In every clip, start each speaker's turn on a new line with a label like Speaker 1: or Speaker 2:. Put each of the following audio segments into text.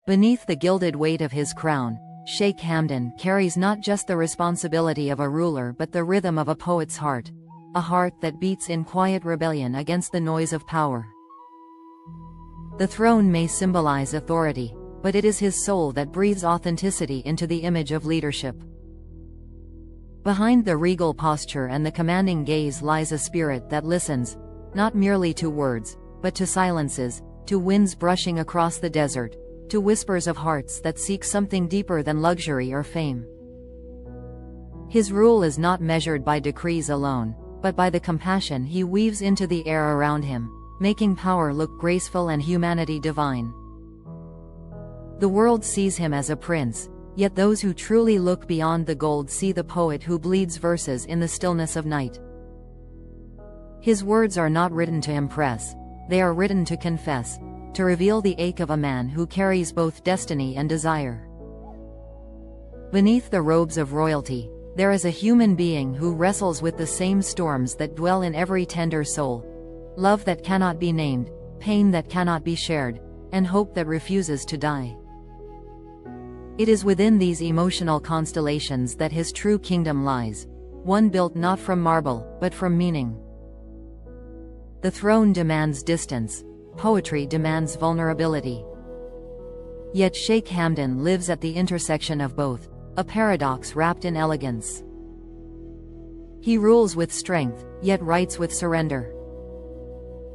Speaker 1: Beneath the gilded weight of his crown, Sheikh Hamdan carries not just the responsibility of a ruler but the rhythm of a poet's heart, a heart that beats in quiet rebellion against the noise of power. The throne may symbolize authority, but it is his soul that breathes authenticity into the image of leadership. Behind the regal posture and the commanding gaze lies a spirit that listens, not merely to words, but to silences, to winds brushing across the desert, to whispers of hearts that seek something deeper than luxury or fame. His rule is not measured by decrees alone, but by the compassion he weaves into the air around him, making power look graceful and humanity divine. The world sees him as a prince, yet those who truly look beyond the gold see the poet who bleeds verses in the stillness of night. His words are not written to impress, they are written to confess, to reveal the ache of a man who carries both destiny and desire. Beneath the robes of royalty, there is a human being who wrestles with the same storms that dwell in every tender soul: love that cannot be named, pain that cannot be shared, and hope that refuses to die. It is within these emotional constellations that his true kingdom lies, one built not from marble, but from meaning. The throne demands distance, poetry demands vulnerability. Yet Sheikh Hamdan lives at the intersection of both, a paradox wrapped in elegance. He rules with strength, yet writes with surrender.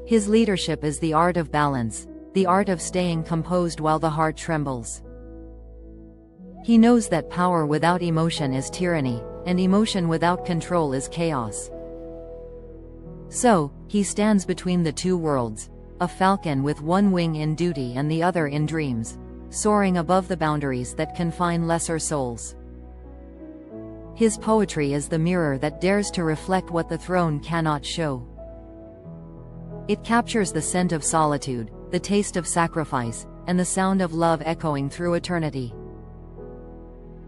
Speaker 1: His leadership is the art of balance, the art of staying composed while the heart trembles. He knows that power without emotion is tyranny, and emotion without control is chaos. So, he stands between the two worlds, a falcon with one wing in duty and the other in dreams, soaring above the boundaries that confine lesser souls. His poetry is the mirror that dares to reflect what the throne cannot show. It captures the scent of solitude, the taste of sacrifice, and the sound of love echoing through eternity.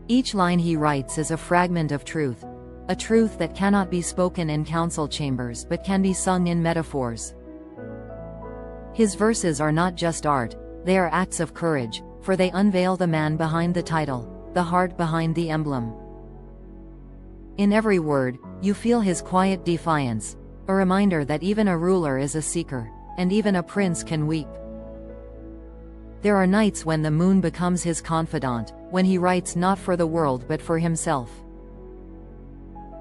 Speaker 1: Each line he writes is a fragment of truth, a truth that cannot be spoken in council chambers but can be sung in metaphors. His verses are not just art, they are acts of courage, for they unveil the man behind the title, the heart behind the emblem. In every word, you feel his quiet defiance, a reminder that even a ruler is a seeker, and even a prince can weep. There are nights when the moon becomes his confidant, when he writes not for the world but for himself.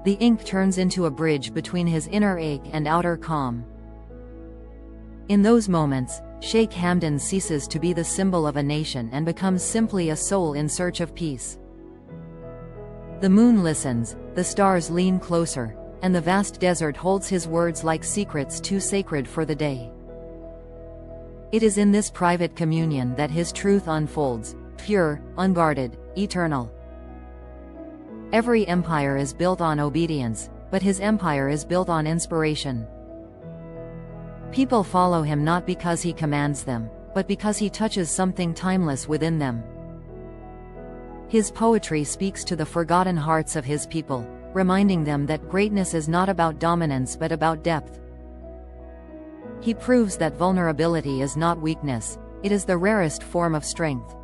Speaker 1: The ink turns into a bridge between his inner ache and outer calm. In those moments, Sheikh Hamdan ceases to be the symbol of a nation and becomes simply a soul in search of peace. The moon listens, the stars lean closer, and the vast desert holds his words like secrets too sacred for the day. It is in this private communion that his truth unfolds, pure, unguarded, eternal. Every empire is built on obedience, but his empire is built on inspiration. People follow him not because he commands them, but because he touches something timeless within them. His poetry speaks to the forgotten hearts of his people, reminding them that greatness is not about dominance but about depth. He proves that vulnerability is not weakness, it is the rarest form of strength.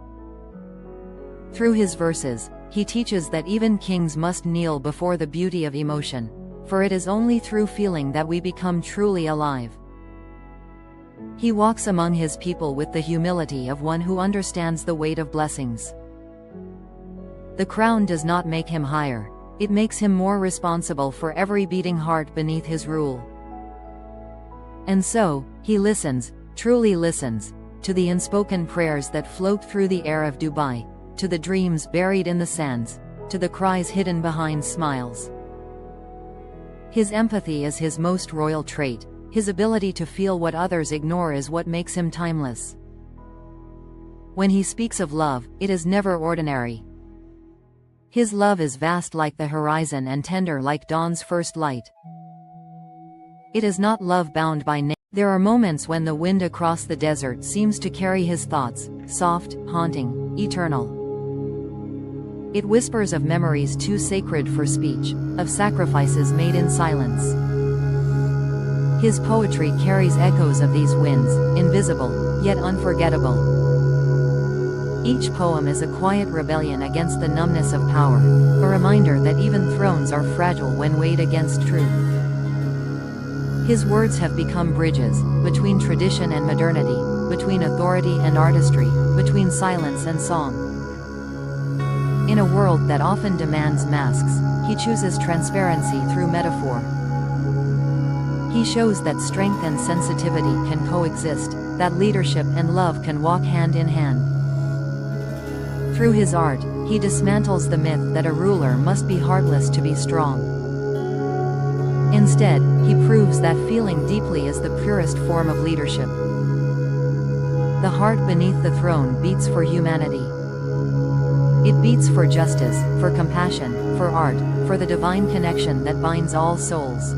Speaker 1: Through his verses, he teaches that even kings must kneel before the beauty of emotion, for it is only through feeling that we become truly alive. He walks among his people with the humility of one who understands the weight of blessings. The crown does not make him higher, it makes him more responsible for every beating heart beneath his rule. And so, he listens, truly listens, to the unspoken prayers that float through the air of Dubai, to the dreams buried in the sands, to the cries hidden behind smiles. His empathy is his most royal trait, his ability to feel what others ignore is what makes him timeless. When he speaks of love, it is never ordinary. His love is vast like the horizon and tender like dawn's first light. It is not love bound by name. There are moments when the wind across the desert seems to carry his thoughts, soft, haunting, eternal. It whispers of memories too sacred for speech, of sacrifices made in silence. His poetry carries echoes of these winds, invisible, yet unforgettable. Each poem is a quiet rebellion against the numbness of power, a reminder that even thrones are fragile when weighed against truth. His words have become bridges, between tradition and modernity, between authority and artistry, between silence and song. In a world that often demands masks, he chooses transparency through metaphor. He shows that strength and sensitivity can coexist, that leadership and love can walk hand in hand. Through his art, he dismantles the myth that a ruler must be heartless to be strong. Instead, he proves that feeling deeply is the purest form of leadership. The heart beneath the throne beats for humanity. It beats for justice, for compassion, for art, for the divine connection that binds all souls.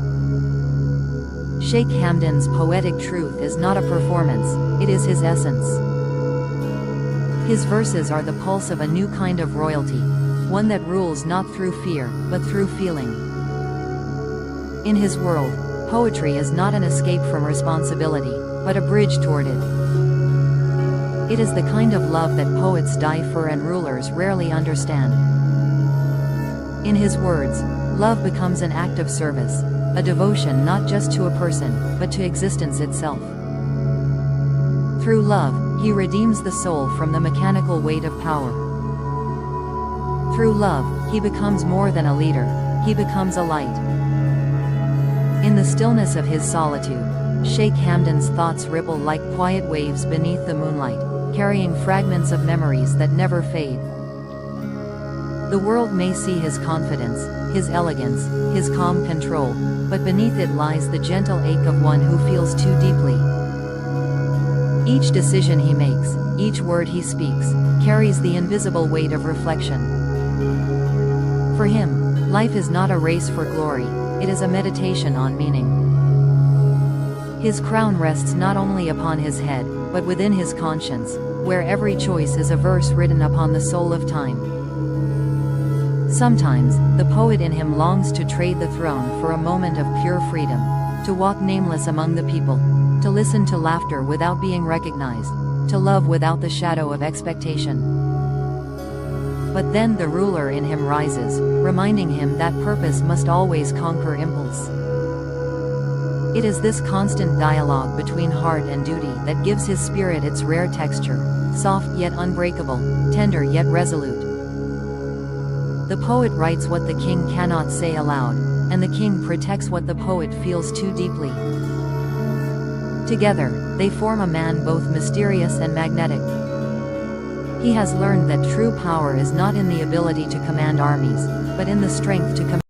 Speaker 1: Sheikh Hamdan's poetic truth is not a performance, it is his essence. His verses are the pulse of a new kind of royalty, one that rules not through fear, but through feeling. In his world, poetry is not an escape from responsibility, but a bridge toward it. It is the kind of love that poets die for and rulers rarely understand. In his words, love becomes an act of service, a devotion not just to a person, but to existence itself. Through love, he redeems the soul from the mechanical weight of power. Through love, he becomes more than a leader, he becomes a light. In the stillness of his solitude, Sheikh Hamdan's thoughts ripple like quiet waves beneath the moonlight, carrying fragments of memories that never fade. The world may see his confidence, his elegance, his calm control, but beneath it lies the gentle ache of one who feels too deeply. Each decision he makes, each word he speaks, carries the invisible weight of reflection. For him, life is not a race for glory, it is a meditation on meaning. His crown rests not only upon his head, but within his conscience, where every choice is a verse written upon the soul of time. Sometimes, the poet in him longs to trade the throne for a moment of pure freedom, to walk nameless among the people, to listen to laughter without being recognized, to love without the shadow of expectation. But then the ruler in him rises, reminding him that purpose must always conquer impulse. It is this constant dialogue between heart and duty that gives his spirit its rare texture, soft yet unbreakable, tender yet resolute. The poet writes what the king cannot say aloud, and the king protects what the poet feels too deeply. Together, they form a man both mysterious and magnetic. He has learned that true power is not in the ability to command armies, but in the strength to command